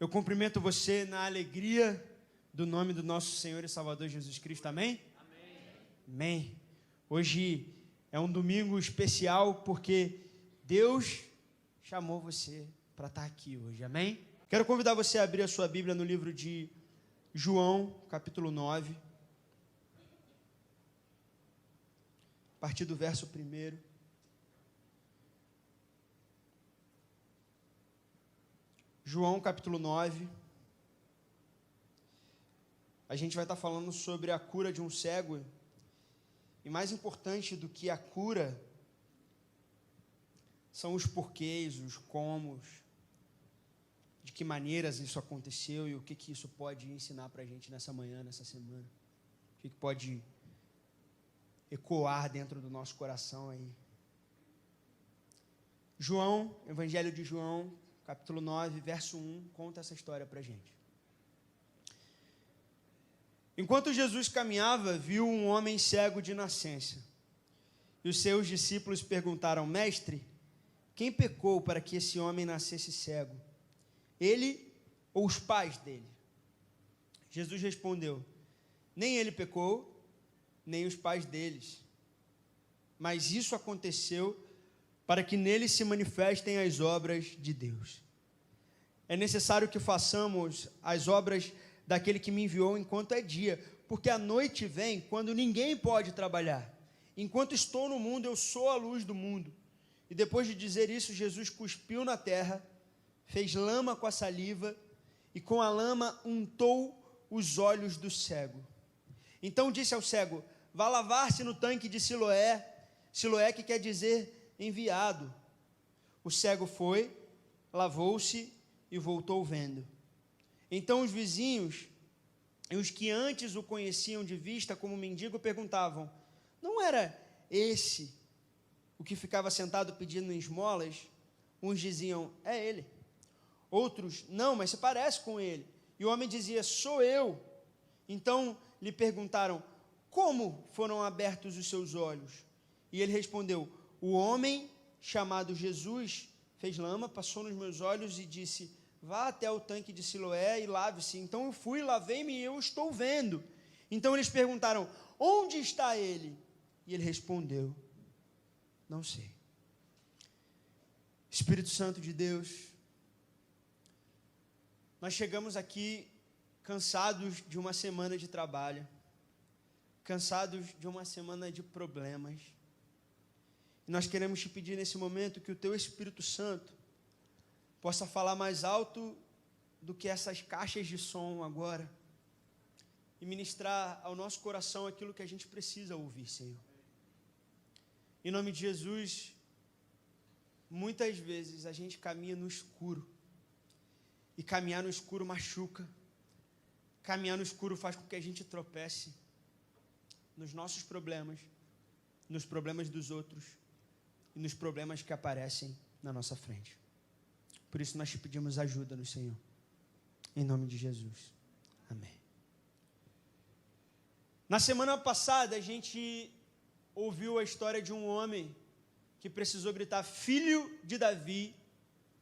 Eu cumprimento você na alegria do nome do nosso Senhor e Salvador Jesus Cristo, amém? Amém. Amém. Hoje é um domingo especial porque Deus chamou você para estar aqui hoje, amém? Quero convidar você a abrir a sua Bíblia no livro de João, capítulo 9, a partir do verso 1. João, capítulo 9, a gente vai estar falando sobre a cura de um cego, e mais importante do que a cura, são os porquês, os comos, de que maneiras isso aconteceu e o que isso pode ensinar para a gente nessa manhã, nessa semana, o que pode ecoar dentro do nosso coração aí. João, Evangelho de João, capítulo 9, verso 1, conta essa história para a gente. Enquanto Jesus caminhava, viu um homem cego de nascença. E os seus discípulos perguntaram: Mestre, quem pecou para que esse homem nascesse cego? Ele ou os pais dele? Jesus respondeu: Nem ele pecou, nem os pais deles. Mas isso aconteceu para que nele se manifestem as obras de Deus. É necessário que façamos as obras daquele que me enviou enquanto é dia, porque a noite vem quando ninguém pode trabalhar. Enquanto estou no mundo, eu sou a luz do mundo. E depois de dizer isso, Jesus cuspiu na terra, fez lama com a saliva e com a lama untou os olhos do cego. Então disse ao cego: Vá lavar-se no tanque de Siloé. Siloé que quer dizer enviado. O cego foi, lavou-se e voltou vendo. Então os vizinhos e os que antes o conheciam de vista como mendigo perguntavam: Não era esse o que ficava sentado pedindo esmolas? Uns diziam: É ele. Outros: Não, mas se parece com ele. E o homem dizia: Sou eu. Então lhe perguntaram: Como foram abertos os seus olhos? E ele respondeu: O homem chamado Jesus fez lama, passou nos meus olhos e disse: Vá até o tanque de Siloé e lave-se. Então eu fui, lavei-me e eu estou vendo. Então eles perguntaram: Onde está ele? E ele respondeu: Não sei. Espírito Santo de Deus, nós chegamos aqui cansados de uma semana de trabalho, cansados de uma semana de problemas. E nós queremos te pedir nesse momento que o teu Espírito Santo possa falar mais alto do que essas caixas de som agora e ministrar ao nosso coração aquilo que a gente precisa ouvir, Senhor. Em nome de Jesus, muitas vezes a gente caminha no escuro, e caminhar no escuro machuca. Caminhar no escuro faz com que a gente tropece nos nossos problemas, nos problemas dos outros e nos problemas que aparecem na nossa frente. Por isso nós te pedimos ajuda no Senhor, em nome de Jesus, amém. Na semana passada a gente ouviu a história de um homem que precisou gritar: Filho de Davi,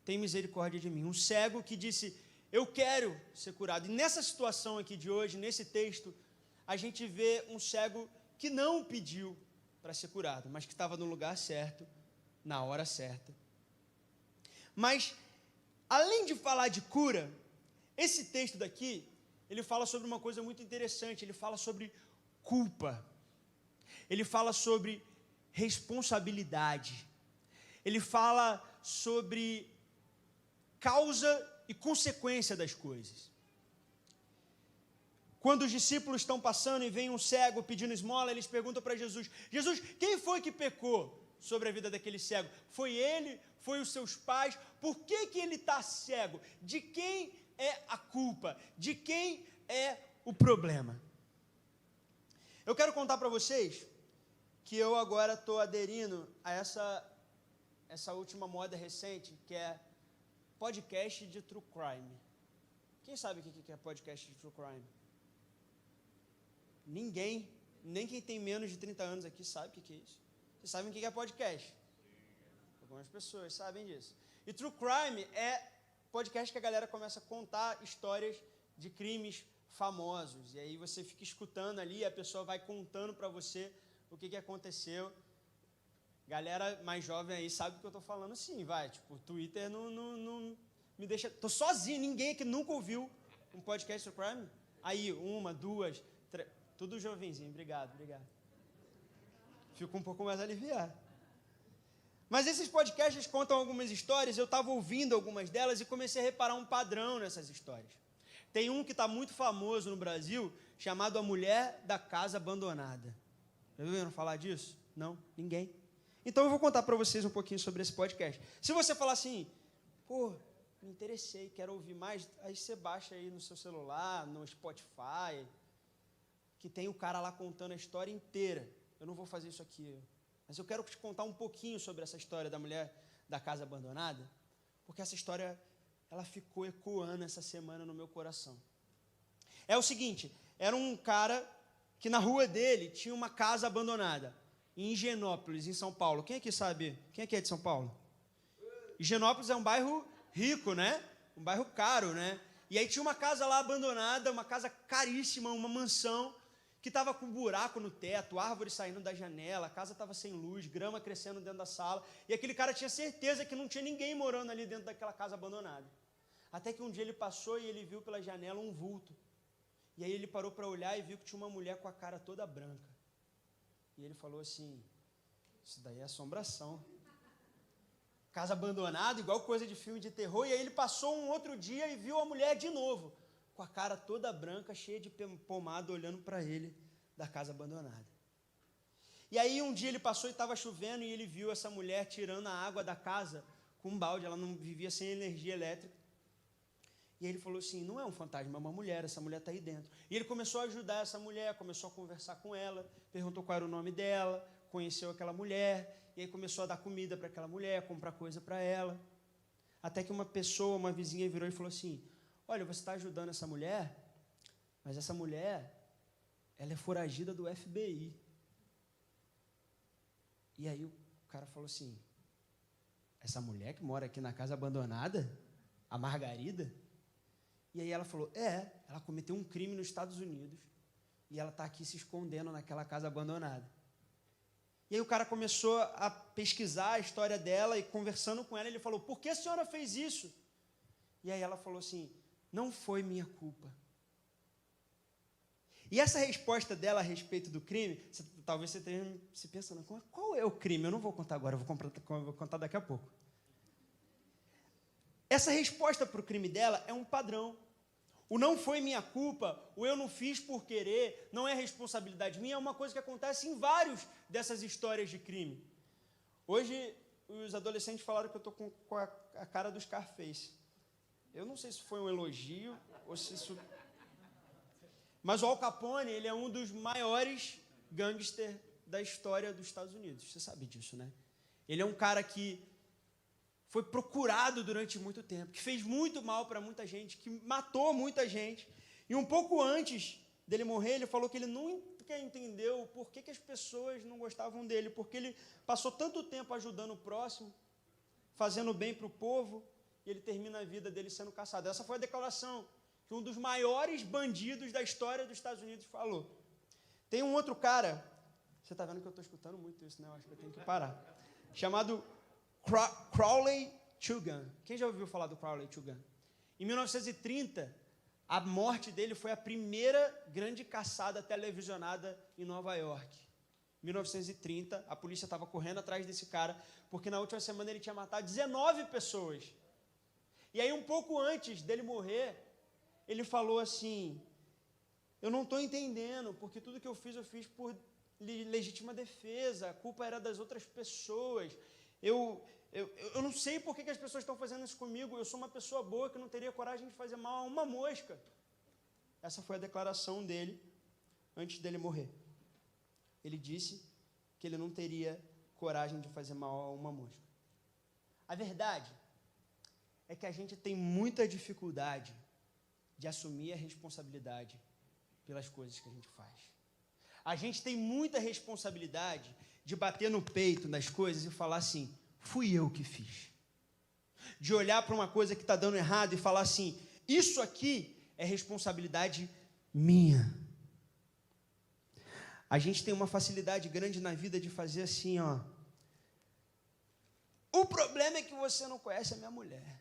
tem misericórdia de mim. Um cego que disse: eu quero ser curado. E nessa situação aqui de hoje, nesse texto, a gente vê um cego que não pediu para ser curado, mas que estava no lugar certo, na hora certa. Mas, além de falar de cura, esse texto daqui, ele fala sobre uma coisa muito interessante. Ele fala sobre culpa. Ele fala sobre responsabilidade. Ele fala sobre causa e consequência das coisas. Quando os discípulos estão passando e vem um cego pedindo esmola, eles perguntam para Jesus: Jesus, quem foi que pecou sobre a vida daquele cego? Foi ele? Foi os seus pais? Por que ele está cego? De quem é a culpa? De quem é o problema? Eu quero contar para vocês que eu agora estou aderindo a essa última moda recente, que é podcast de True Crime. Quem sabe o que é podcast de True Crime? Ninguém, nem quem tem menos de 30 anos aqui sabe o que é isso. Vocês sabem o que é podcast? Algumas pessoas sabem disso. E True Crime é podcast que a galera começa a contar histórias de crimes famosos. E aí você fica escutando ali, a pessoa vai contando para você o que aconteceu. Galera mais jovem aí sabe do que eu tô falando, sim, vai. Tipo, o Twitter não me deixa... Tô sozinho, ninguém aqui nunca ouviu um podcast sobre crime. Aí, 1, 2, 3... Tudo jovenzinho, obrigado. Fico um pouco mais aliviado. Mas esses podcasts contam algumas histórias, eu estava ouvindo algumas delas e comecei a reparar um padrão nessas histórias. Tem um que está muito famoso no Brasil, chamado A Mulher da Casa Abandonada. Já ouviram falar disso? Não? Ninguém? Então eu vou contar para vocês um pouquinho sobre esse podcast. Se você falar assim, pô, me interessei, quero ouvir mais, aí você baixa aí no seu celular, no Spotify, que tem o cara lá contando a história inteira. Eu não vou fazer isso aqui, mas eu quero te contar um pouquinho sobre essa história da mulher da casa abandonada, porque essa história, ela ficou ecoando essa semana no meu coração. É o seguinte, era um cara que na rua dele tinha uma casa abandonada, em Higienópolis, em São Paulo. Quem aqui sabe? Quem aqui é de São Paulo? Higienópolis é um bairro rico, né? Um bairro caro, né? E aí tinha uma casa lá abandonada, uma casa caríssima, uma mansão, que estava com buraco no teto, árvores saindo da janela, a casa estava sem luz, grama crescendo dentro da sala, e aquele cara tinha certeza que não tinha ninguém morando ali dentro daquela casa abandonada. Até que um dia ele passou e ele viu pela janela um vulto. E aí ele parou para olhar e viu que tinha uma mulher com a cara toda branca. E ele falou assim, isso daí é assombração. Casa abandonada, igual coisa de filme de terror. E aí ele passou um outro dia e viu a mulher de novo, com a cara toda branca, cheia de pomada, olhando para ele da casa abandonada. E aí um dia ele passou e estava chovendo e ele viu essa mulher tirando a água da casa com um balde, ela não vivia sem energia elétrica. E aí ele falou assim, não é um fantasma, é uma mulher, essa mulher está aí dentro. E ele começou a ajudar essa mulher, começou a conversar com ela, perguntou qual era o nome dela, conheceu aquela mulher, e aí começou a dar comida para aquela mulher, comprar coisa para ela. Até que uma pessoa, uma vizinha virou e falou assim, olha, você está ajudando essa mulher, mas essa mulher, ela é foragida do FBI. E aí o cara falou assim, essa mulher que mora aqui na casa abandonada, a Margarida? E aí ela falou, ela cometeu um crime nos Estados Unidos e ela está aqui se escondendo naquela casa abandonada. E aí o cara começou a pesquisar a história dela e conversando com ela, ele falou, por que a senhora fez isso? E aí ela falou assim, não foi minha culpa. E essa resposta dela a respeito do crime, talvez você esteja se pensando, qual é o crime? Eu não vou contar agora, eu vou contar daqui a pouco. Essa resposta para o crime dela é um padrão. O não foi minha culpa, o eu não fiz por querer, não é responsabilidade minha, é uma coisa que acontece em vários dessas histórias de crime. Hoje, os adolescentes falaram que eu estou com a cara do Scarface. Eu não sei se foi um elogio ou se isso... Mas o Al Capone, ele é um dos maiores gangsters da história dos Estados Unidos. Você sabe disso, né? Ele é um cara que foi procurado durante muito tempo, que fez muito mal para muita gente, que matou muita gente. E um pouco antes dele morrer, ele falou que ele nunca entendeu por que as pessoas não gostavam dele, porque ele passou tanto tempo ajudando o próximo, fazendo bem para o povo, e ele termina a vida dele sendo caçado. Essa foi a declaração que um dos maiores bandidos da história dos Estados Unidos falou. Tem um outro cara, você está vendo que eu estou escutando muito isso, né? Eu acho que eu tenho que parar. Chamado Crowley Tjugan. Quem já ouviu falar do Crowley Tjugan? Em 1930, a morte dele foi a primeira grande caçada televisionada em Nova York. Em 1930, a polícia estava correndo atrás desse cara, porque na última semana ele tinha matado 19 pessoas. E aí, um pouco antes dele morrer, ele falou assim, eu não estou entendendo, porque tudo que eu fiz por legítima defesa, a culpa era das outras pessoas. Eu não sei por que as pessoas estão fazendo isso comigo, eu sou uma pessoa boa que não teria coragem de fazer mal a uma mosca. Essa foi a declaração dele antes dele morrer. Ele disse que ele não teria coragem de fazer mal a uma mosca. A verdade é que a gente tem muita dificuldade de assumir a responsabilidade pelas coisas que a gente faz. A gente tem muita responsabilidade de bater no peito das coisas e falar assim, fui eu que fiz. de olhar para uma coisa que está dando errado e falar assim, isso aqui é responsabilidade minha. A gente tem uma facilidade grande na vida de fazer assim, ó. O problema é que você não conhece a minha mulher.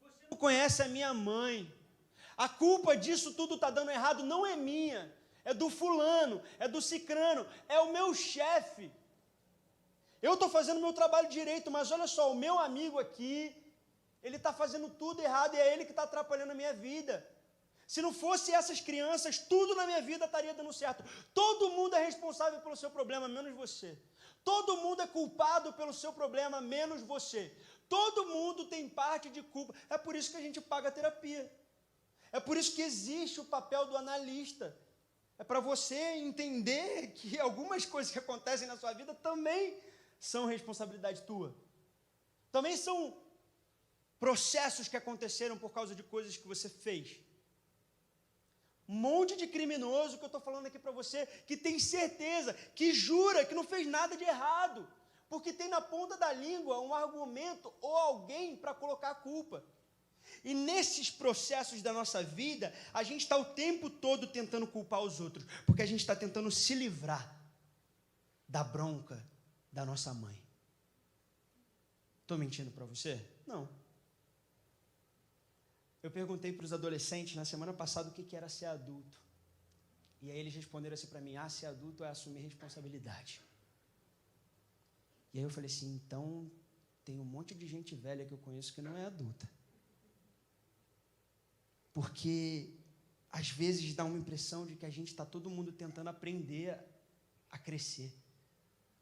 Você não conhece a minha mãe. A culpa disso tudo está dando errado não é minha, é do fulano, é do cicrano, é o meu chefe. Eu estou fazendo o meu trabalho direito, mas olha só, o meu amigo aqui, ele está fazendo tudo errado e é ele que está atrapalhando a minha vida. Se não fosse essas crianças, tudo na minha vida estaria dando certo. Todo mundo é responsável pelo seu problema, menos você. Todo mundo é culpado pelo seu problema, menos você. Todo mundo tem parte de culpa. É por isso que a gente paga a terapia. É por isso que existe o papel do analista. É para você entender que algumas coisas que acontecem na sua vida também são responsabilidade tua. Também são processos que aconteceram por causa de coisas que você fez. Um monte de criminoso que eu estou falando aqui para você, que tem certeza, que jura que não fez nada de errado, porque tem na ponta da língua um argumento ou alguém para colocar a culpa. E nesses processos da nossa vida, a gente está o tempo todo tentando culpar os outros, porque a gente está tentando se livrar da bronca da nossa mãe. Estou mentindo para você? Não. Eu perguntei para os adolescentes na semana passada o que era ser adulto. E aí eles responderam assim para mim, ser adulto é assumir responsabilidade. E aí eu falei assim, então tem um monte de gente velha que eu conheço que não é adulta. Porque às vezes dá uma impressão de que a gente está todo mundo tentando aprender a crescer,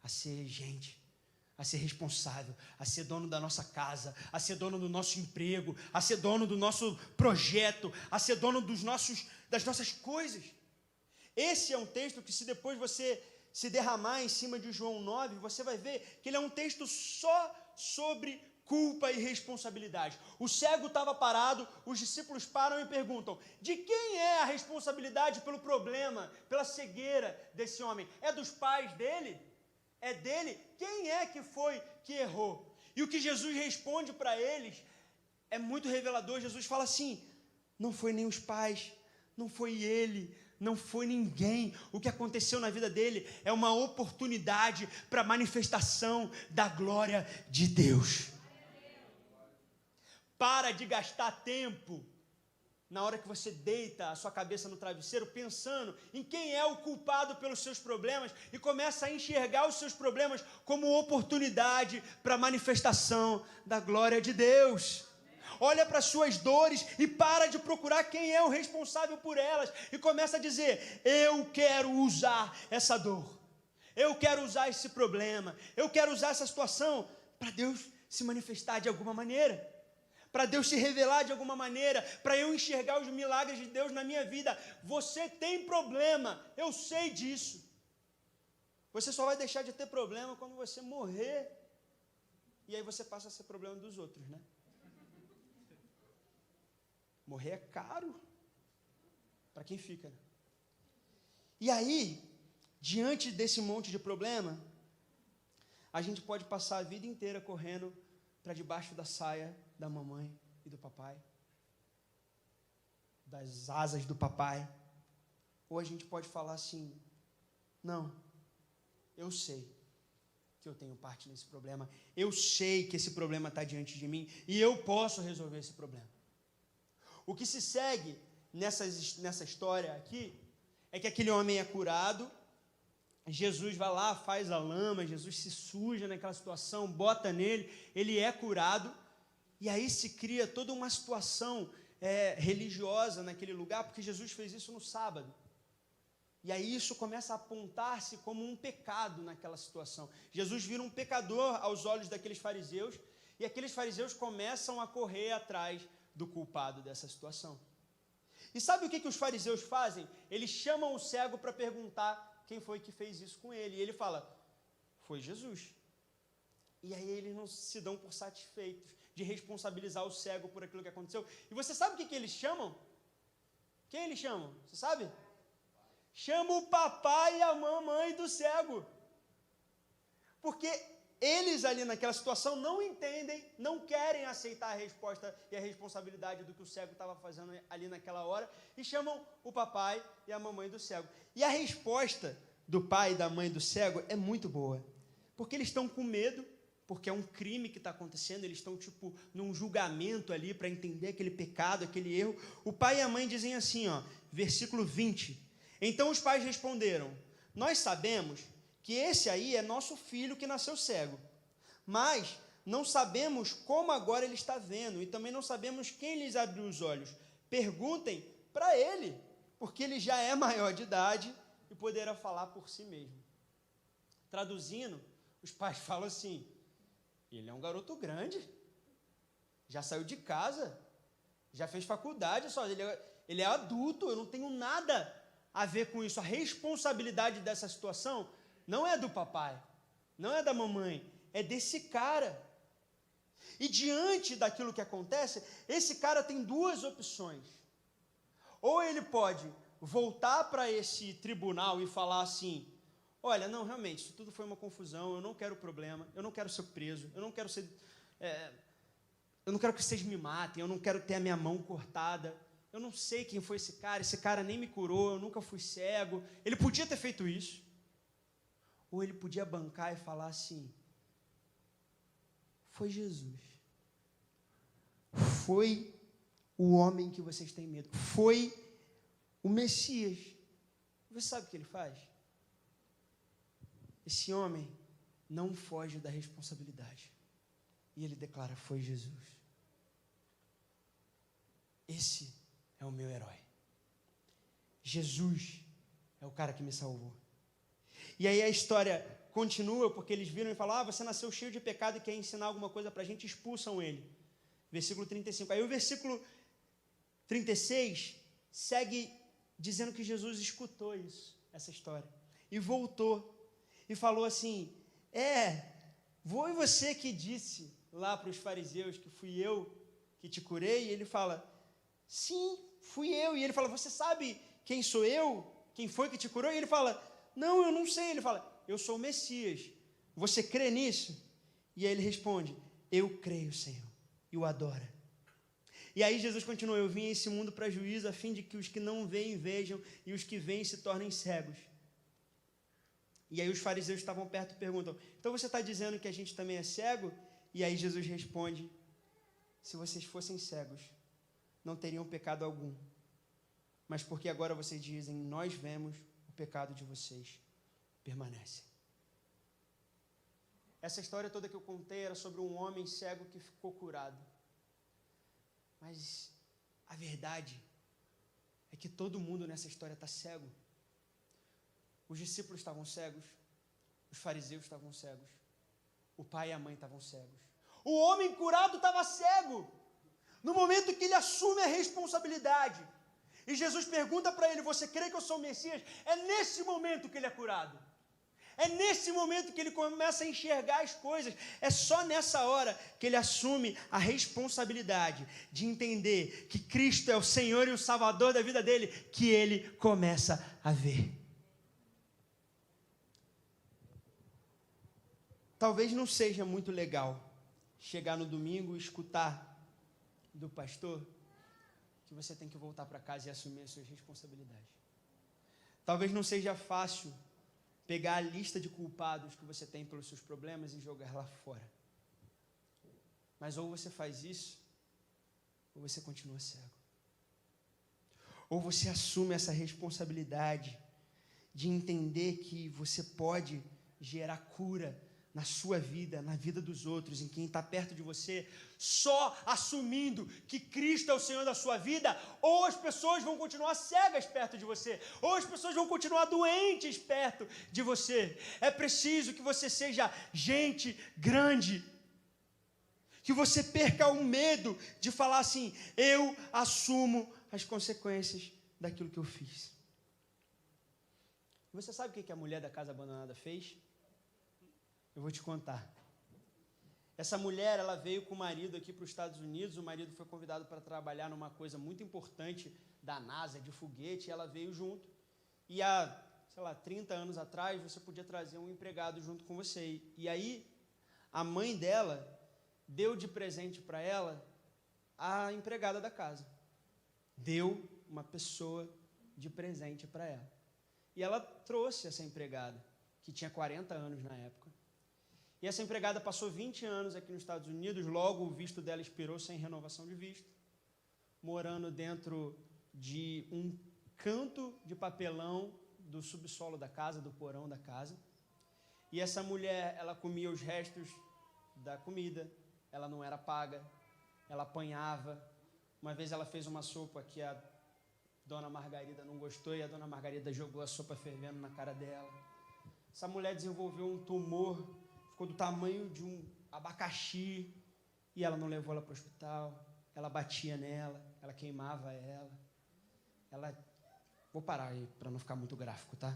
a ser gente, a ser responsável, a ser dono da nossa casa, a ser dono do nosso emprego, a ser dono do nosso projeto, a ser dono das nossas coisas. Esse é um texto que, se depois você se derramar em cima de João 9, você vai ver que ele é um texto só sobre culpa e responsabilidade. O cego estava parado, os discípulos param e perguntam, de quem é a responsabilidade pelo problema, pela cegueira desse homem? É dos pais dele? É dele? Quem é que foi que errou? E o que Jesus responde para eles é muito revelador. Jesus fala assim, não foi nem os pais, não foi ele, não foi ninguém. O que aconteceu na vida dele é uma oportunidade para a manifestação da glória de Deus. Para de gastar tempo na hora que você deita a sua cabeça no travesseiro, pensando em quem é o culpado pelos seus problemas e começa a enxergar os seus problemas como oportunidade para a manifestação da glória de Deus. Olha para as suas dores e para de procurar quem é o responsável por elas e começa a dizer, eu quero usar essa dor, eu quero usar esse problema, eu quero usar essa situação para Deus se manifestar de alguma maneira. Para Deus se revelar de alguma maneira, para eu enxergar os milagres de Deus na minha vida. Você tem problema, eu sei disso. Você só vai deixar de ter problema quando você morrer, e aí você passa a ser problema dos outros, né? Morrer é caro para quem fica, né? E aí, diante desse monte de problema, a gente pode passar a vida inteira correndo para debaixo da saia da mamãe e do papai, das asas do papai. Ou a gente pode falar assim, não, eu sei que eu tenho parte nesse problema, eu sei que esse problema está diante de mim e eu posso resolver esse problema. O que se segue nessa história aqui é que aquele homem é curado, Jesus vai lá, faz a lama, Jesus se suja naquela situação, bota nele, ele é curado. E aí se cria toda uma situação religiosa naquele lugar, porque Jesus fez isso no sábado. E aí isso começa a apontar-se como um pecado naquela situação. Jesus vira um pecador aos olhos daqueles fariseus, e aqueles fariseus começam a correr atrás do culpado dessa situação. E sabe o que os fariseus fazem? Eles chamam o cego para perguntar quem foi que fez isso com ele. E ele fala, foi Jesus. E aí eles não se dão por satisfeitos de responsabilizar o cego por aquilo que aconteceu. E você sabe o que eles chamam? Quem eles chamam? Você sabe? Chama o papai e a mamãe do cego. Porque eles ali naquela situação não entendem, não querem aceitar a resposta e a responsabilidade do que o cego estava fazendo ali naquela hora, e chamam o papai e a mamãe do cego. E a resposta do pai e da mãe do cego é muito boa, porque eles estão com medo, porque é um crime que está acontecendo, eles estão tipo num julgamento ali para entender aquele pecado, aquele erro. O pai e a mãe dizem assim, ó, versículo 20. Então os pais responderam: nós sabemos que esse aí é nosso filho que nasceu cego, mas não sabemos como agora ele está vendo, e também não sabemos quem lhes abriu os olhos. Perguntem para ele, porque ele já é maior de idade e poderá falar por si mesmo. Traduzindo, os pais falam assim: ele é um garoto grande, já saiu de casa, já fez faculdade, só ele é adulto, eu não tenho nada a ver com isso. A responsabilidade dessa situação não é do papai, não é da mamãe, é desse cara. E diante daquilo que acontece, esse cara tem duas opções. Ou ele pode voltar para esse tribunal e falar assim: olha, não, realmente, isso tudo foi uma confusão, eu não quero problema, eu não quero ser preso, eu não quero que vocês me matem, eu não quero ter a minha mão cortada, eu não sei quem foi esse cara nem me curou, eu nunca fui cego. Ele podia ter feito isso. Ou ele podia bancar e falar assim: foi Jesus, foi o homem que vocês têm medo, foi o Messias. Você sabe o que ele faz? Esse homem não foge da responsabilidade, e ele declara: foi Jesus, esse é o meu herói, Jesus é o cara que me salvou. E aí a história continua, porque eles viram e falam: você nasceu cheio de pecado e quer ensinar alguma coisa para a gente, expulsam ele. Versículo 35. Aí o versículo 36 segue dizendo que Jesus escutou essa história, e voltou, e falou assim: foi você que disse lá para os fariseus que fui eu que te curei? E ele fala: sim, fui eu. E ele fala: você sabe quem sou eu? Quem foi que te curou? E ele fala: não, eu não sei. Ele fala: eu sou o Messias, você crê nisso? E aí ele responde: eu creio, Senhor, e o adora. E aí Jesus continua: eu vim a esse mundo para juízo, a fim de que os que não veem vejam, e os que veem se tornem cegos. E aí os fariseus estavam perto e perguntam: então você está dizendo que a gente também é cego? E aí Jesus responde: se vocês fossem cegos, não teriam pecado algum, mas porque agora vocês dizem: nós vemos, o pecado de vocês permanece. Essa história toda que eu contei era sobre um homem cego que ficou curado. Mas a verdade é que todo mundo nessa história está cego. Os discípulos estavam cegos, os fariseus estavam cegos, o pai e a mãe estavam cegos. O homem curado estava cego. No momento que ele assume a responsabilidade, e Jesus pergunta para ele: você crê que eu sou o Messias? É nesse momento que ele é curado. É nesse momento que ele começa a enxergar as coisas. É só nessa hora que ele assume a responsabilidade de entender que Cristo é o Senhor e o Salvador da vida dele, que ele começa a ver. Talvez não seja muito legal chegar no domingo e escutar do pastor que você tem que voltar para casa e assumir as suas responsabilidades. Talvez não seja fácil pegar a lista de culpados que você tem pelos seus problemas e jogar lá fora. Mas ou você faz isso, ou você continua cego. Ou você assume essa responsabilidade de entender que você pode gerar cura na sua vida, na vida dos outros, em quem está perto de você, só assumindo que Cristo é o Senhor da sua vida, ou as pessoas vão continuar cegas perto de você, ou as pessoas vão continuar doentes perto de você. É preciso que você seja gente grande, que você perca o medo de falar assim: eu assumo as consequências daquilo que eu fiz. Você sabe o que a mulher da casa abandonada fez? Eu vou te contar. Essa mulher, ela veio com o marido aqui para os Estados Unidos. O marido foi convidado para trabalhar numa coisa muito importante da NASA, de foguete, e ela veio junto. E há, 30 anos atrás, você podia trazer um empregado junto com você. E aí, a mãe dela deu de presente para ela a empregada da casa. Deu uma pessoa de presente para ela. E ela trouxe essa empregada, que tinha 40 anos na época. E essa empregada passou 20 anos aqui nos Estados Unidos, logo o visto dela expirou sem renovação de visto, morando dentro de um canto de papelão do subsolo da casa, do porão da casa. E essa mulher, ela comia os restos da comida, ela não era paga, ela apanhava. Uma vez ela fez uma sopa que a dona Margarida não gostou e a dona Margarida jogou a sopa fervendo na cara dela. Essa mulher desenvolveu um tumor, ficou do tamanho de um abacaxi e ela não levou ela para o hospital. Ela batia nela, ela queimava ela... Vou parar aí para não ficar muito gráfico, tá?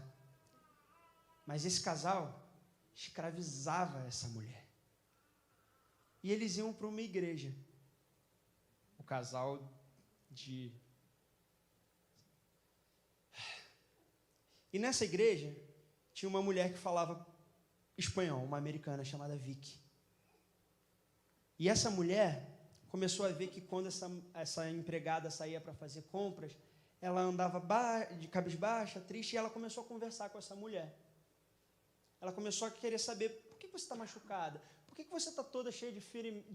Mas esse casal escravizava essa mulher. E eles iam para uma igreja. O casal de... E nessa igreja tinha uma mulher que falava espanhol, uma americana chamada Vicky. E essa mulher começou a ver que quando essa empregada saía para fazer compras, ela andava de cabisbaixa, triste, e ela começou a conversar com essa mulher. Ela começou a querer saber, por que você está machucada? Por que você está toda cheia de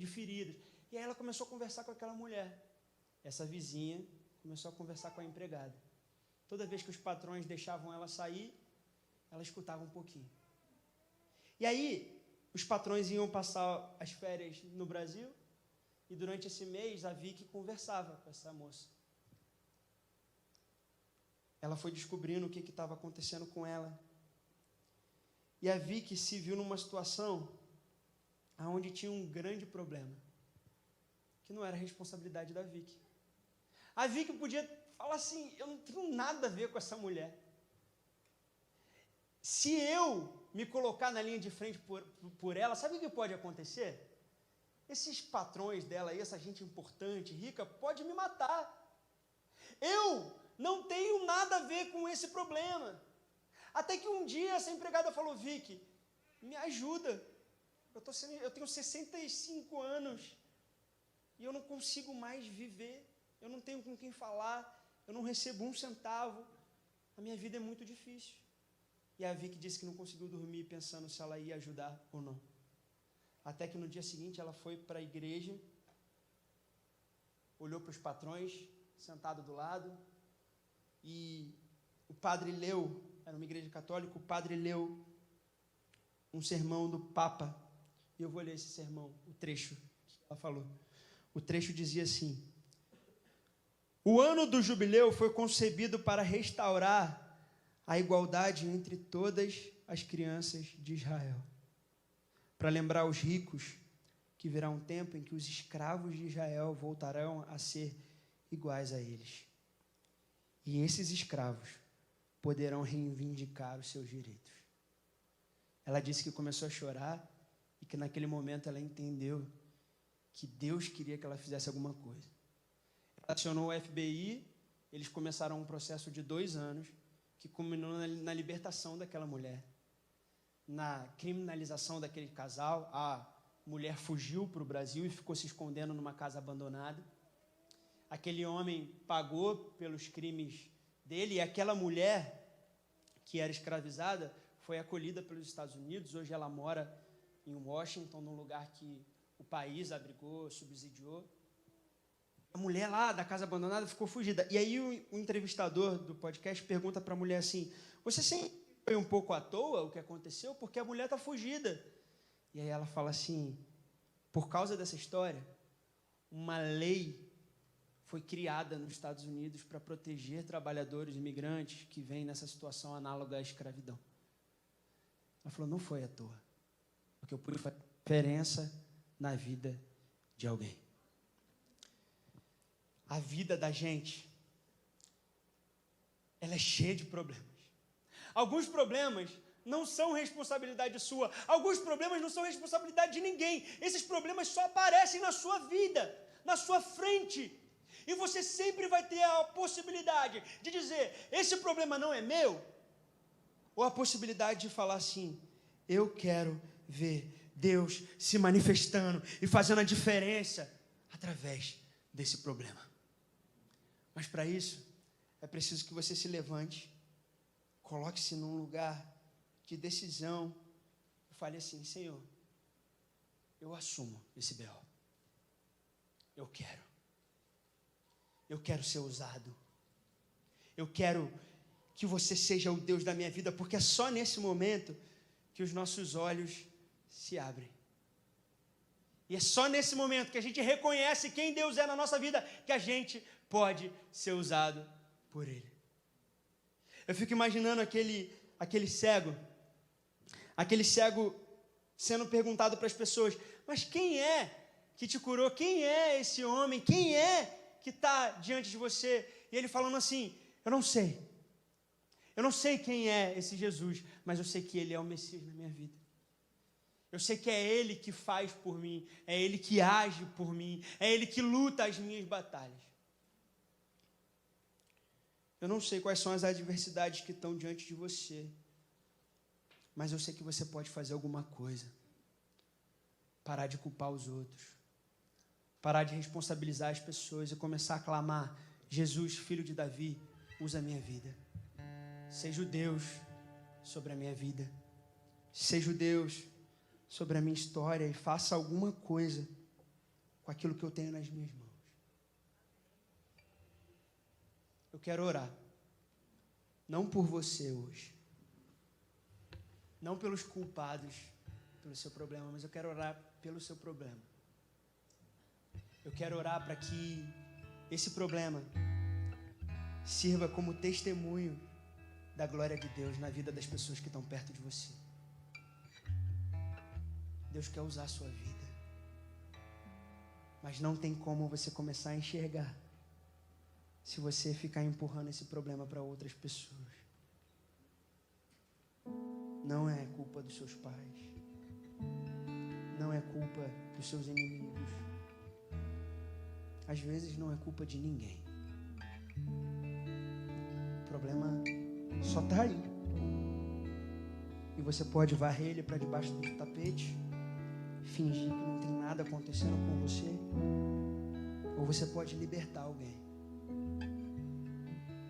feridas? E aí ela começou a conversar com aquela mulher. Essa vizinha começou a conversar com a empregada. Toda vez que os patrões deixavam ela sair, ela escutava um pouquinho. E aí, os patrões iam passar as férias no Brasil, e durante esse mês, a Vicky conversava com essa moça. Ela foi descobrindo o que estava acontecendo com ela. E a Vicky se viu numa situação onde tinha um grande problema, que não era responsabilidade da Vicky. A Vicky podia falar assim, eu não tenho nada a ver com essa mulher. Se eu me colocar na linha de frente por ela, sabe o que pode acontecer? Esses patrões dela aí, essa gente importante, rica, pode me matar. Eu não tenho nada a ver com esse problema. Até que um dia essa empregada falou, Vicky, me ajuda. Eu tenho 65 anos e eu não consigo mais viver. Eu não tenho com quem falar, eu não recebo um centavo. A minha vida é muito difícil. E a Vicky disse que não conseguiu dormir pensando se ela ia ajudar ou não. Até que no dia seguinte ela foi para a igreja, olhou para os patrões, sentado do lado, e o padre leu, era uma igreja católica, o padre leu um sermão do Papa, e eu vou ler esse sermão, o trecho que ela falou. O trecho dizia assim, o ano do jubileu foi concebido para restaurar a igualdade entre todas as crianças de Israel, para lembrar os ricos que virá um tempo em que os escravos de Israel voltarão a ser iguais a eles. E esses escravos poderão reivindicar os seus direitos. Ela disse que começou a chorar e que naquele momento ela entendeu que Deus queria que ela fizesse alguma coisa. Ela acionou o FBI, eles começaram um processo de 2 anos, que culminou na libertação daquela mulher, na criminalização daquele casal. A mulher fugiu para o Brasil e ficou se escondendo numa casa abandonada. Aquele homem pagou pelos crimes dele e aquela mulher que era escravizada foi acolhida pelos Estados Unidos. Hoje ela mora em Washington, num lugar que o país abrigou, subsidiou. A mulher lá da casa abandonada ficou fugida. E aí o entrevistador do podcast pergunta para a mulher assim, você sempre foi um pouco à toa o que aconteceu? Porque a mulher está fugida. E aí ela fala assim, por causa dessa história, uma lei foi criada nos Estados Unidos para proteger trabalhadores imigrantes que vêm nessa situação análoga à escravidão. Ela falou, não foi à toa, porque eu pude fazer diferença na vida de alguém. A vida da gente, ela é cheia de problemas. Alguns problemas não são responsabilidade sua. Alguns problemas não são responsabilidade de ninguém. Esses problemas só aparecem na sua vida, na sua frente. E você sempre vai ter a possibilidade de dizer, esse problema não é meu. Ou a possibilidade de falar assim, eu quero ver Deus se manifestando e fazendo a diferença através desse problema. Mas para isso, é preciso que você se levante, coloque-se num lugar de decisão e fale assim: Senhor, eu assumo esse B.O. Eu quero ser usado. Eu quero que você seja o Deus da minha vida, porque é só nesse momento que os nossos olhos se abrem. E é só nesse momento que a gente reconhece quem Deus é na nossa vida que a gente pode ser usado por Ele. Eu fico imaginando aquele cego sendo perguntado para as pessoas: mas quem é que te curou? Quem é esse homem? Quem é que está diante de você? E ele falando assim: eu não sei. Eu não sei quem é esse Jesus, mas eu sei que Ele é o Messias na minha vida. Eu sei que é Ele que faz por mim, é Ele que age por mim, é Ele que luta as minhas batalhas. Eu não sei quais são as adversidades que estão diante de você, mas eu sei que você pode fazer alguma coisa. Parar de culpar os outros, parar de responsabilizar as pessoas e começar a clamar: Jesus, filho de Davi, usa a minha vida. Seja o Deus sobre a minha vida. Seja o Deus sobre a minha história e faça alguma coisa com aquilo que eu tenho nas minhas mãos. Eu quero orar, não por você hoje, não pelos culpados pelo seu problema, mas eu quero orar pelo seu problema. Eu quero orar para que esse problema sirva como testemunho da glória de Deus na vida das pessoas que estão perto de você. Deus quer usar a sua vida, mas não tem como você começar a enxergar se você ficar empurrando esse problema para outras pessoas. Não é culpa dos seus pais, não é culpa dos seus inimigos, às vezes não é culpa de ninguém. O problema só está aí, e você pode varrer ele para debaixo do tapete, fingir que não tem nada acontecendo com você, ou você pode libertar alguém.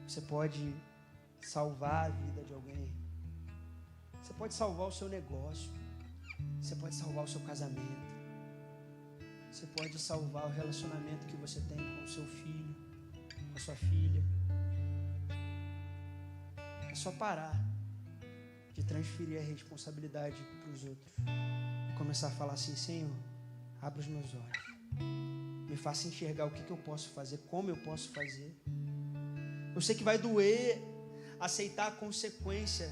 Você pode salvar a vida de alguém. Você pode salvar o seu negócio. Você pode salvar o seu casamento. Você pode salvar o relacionamento que você tem com o seu filho, com a sua filha. É só parar de transferir a responsabilidade para os outros e começar a falar assim: Senhor, abra os meus olhos, me faça enxergar o que eu posso fazer, como eu posso fazer. Eu sei que vai doer aceitar a consequência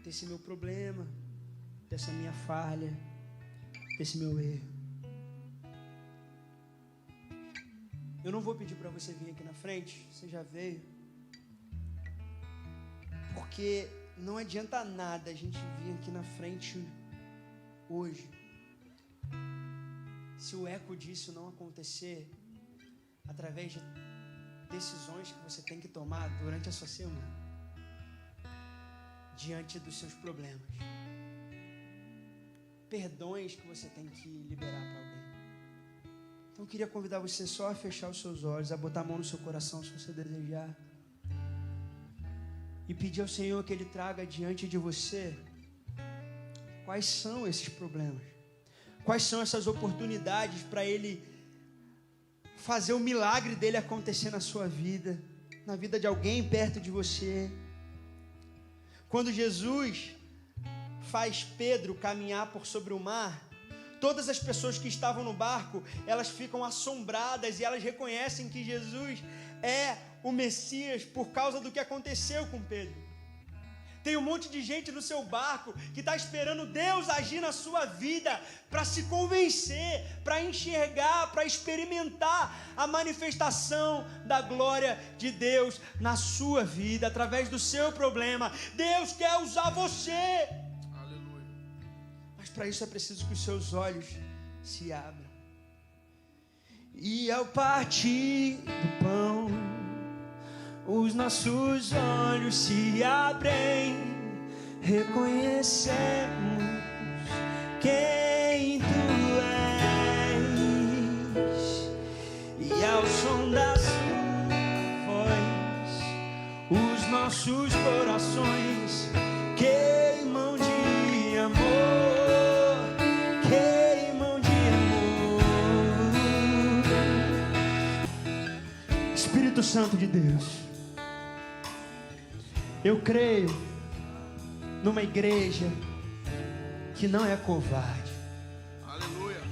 desse meu problema, dessa minha falha, desse meu erro. Eu não vou pedir para você vir aqui na frente, você já veio, porque não adianta nada a gente vir aqui na frente hoje se o eco disso não acontecer através de decisões que você tem que tomar durante a sua semana, diante dos seus problemas, perdões que você tem que liberar para alguém. Então eu queria convidar você só a fechar os seus olhos, a botar a mão no seu coração se você desejar, e pedir ao Senhor que Ele traga diante de você quais são esses problemas, quais são essas oportunidades para Ele fazer o milagre dele acontecer na sua vida, na vida de alguém perto de você. Quando Jesus faz Pedro caminhar por sobre o mar, todas as pessoas que estavam no barco, elas ficam assombradas e elas reconhecem que Jesus é o Messias por causa do que aconteceu com Pedro. Tem um monte de gente no seu barco que está esperando Deus agir na sua vida para se convencer, para enxergar, para experimentar a manifestação da glória de Deus na sua vida, através do seu problema. Deus quer usar você. Aleluia. Mas para isso é preciso que os seus olhos se abram. E ao partir do pão, os nossos olhos se abrem, reconhecemos quem tu és, e ao som das voz os nossos corações queimam de amor, queimam de amor. Espírito Santo de Deus, eu creio numa igreja que não é covarde. Aleluia.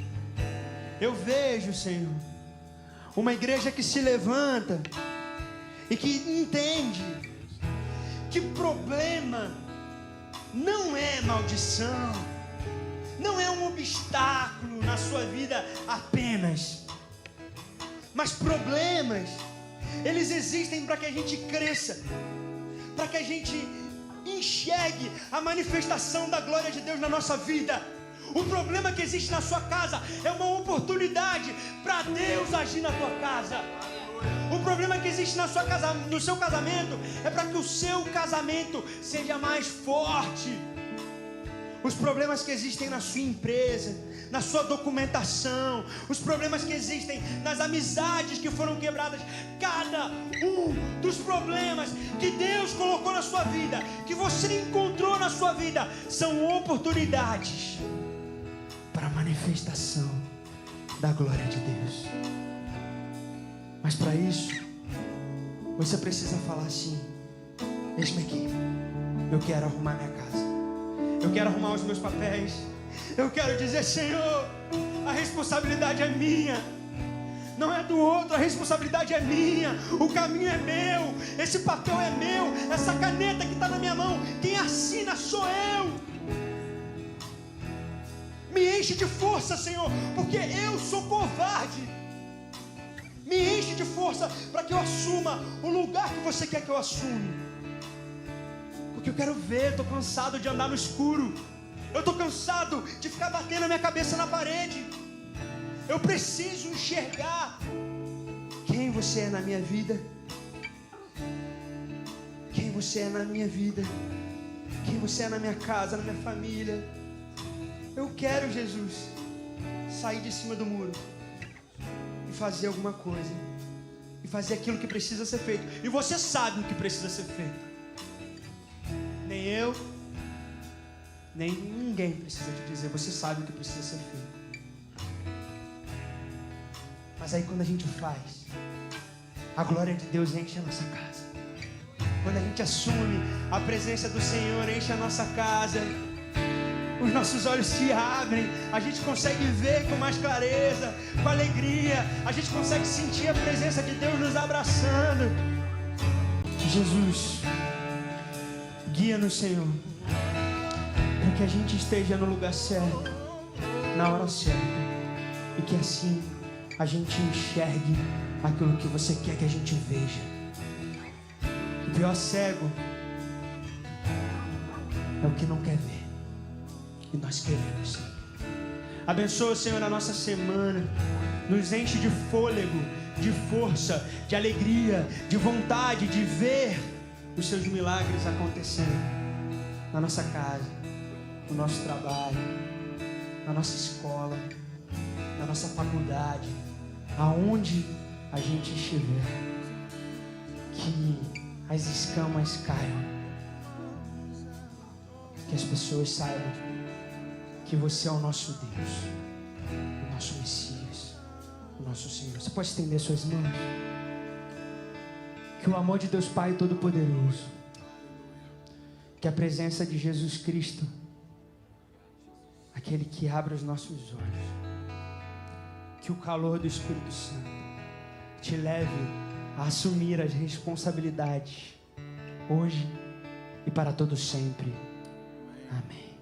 Eu vejo, Senhor, uma igreja que se levanta e que entende que problema não é maldição, não é um obstáculo na sua vida apenas, mas problemas, eles existem para que a gente cresça, para que a gente enxergue a manifestação da glória de Deus na nossa vida. O problema que existe na sua casa é uma oportunidade para Deus agir na tua casa. O problema que existe na sua casa, no seu casamento, é para que o seu casamento seja mais forte. Os problemas que existem na sua empresa, na sua documentação, os problemas que existem nas amizades que foram quebradas, cada um dos problemas que Deus colocou na sua vida, que você encontrou na sua vida, são oportunidades para a manifestação da glória de Deus. Mas para isso, você precisa falar assim: eis-me aqui, eu quero arrumar minha casa, eu quero arrumar os meus papéis, eu quero dizer: Senhor, a responsabilidade é minha, não é do outro, a responsabilidade é minha, o caminho é meu, esse papel é meu, essa caneta que está na minha mão, quem assina sou eu. Me enche de força, Senhor, porque eu sou covarde. Me enche de força para que eu assuma o lugar que você quer que eu assuma. Porque eu quero ver, estou cansado de andar no escuro. Eu estou cansado de ficar batendo a minha cabeça na parede. Eu preciso enxergar quem você é na minha vida. Quem você é na minha vida. Quem você é na minha casa, na minha família. Eu quero, Jesus, sair de cima do muro e fazer alguma coisa, e fazer aquilo que precisa ser feito. E você sabe o que precisa ser feito. Nem eu, nem ninguém precisa te dizer. Você sabe o que precisa ser feito. Mas aí quando a gente faz, a glória de Deus enche a nossa casa. Quando a gente assume a presença do Senhor, enche a nossa casa, os nossos olhos se abrem, a gente consegue ver com mais clareza, com alegria, a gente consegue sentir a presença de Deus nos abraçando. Jesus, guia-nos, Senhor, para que a gente esteja no lugar certo, na hora certa, e que assim a gente enxergue aquilo que você quer que a gente veja. O pior cego é o que não quer ver. E nós queremos, Senhor. Abençoa, Senhor, a nossa semana. Nos enche de fôlego, de força, de alegria, de vontade de ver os seus milagres acontecendo na nossa casa, no nosso trabalho, na nossa escola, na nossa faculdade, aonde a gente estiver. Que as escamas caiam, que as pessoas saibam que você é o nosso Deus, o nosso Messias, o nosso Senhor. Você pode estender suas mãos? Que o amor de Deus Pai Todo-Poderoso, que a presença de Jesus Cristo, aquele que abre os nossos olhos, que o calor do Espírito Santo te leve a assumir as responsabilidades hoje e para todo sempre. Amém.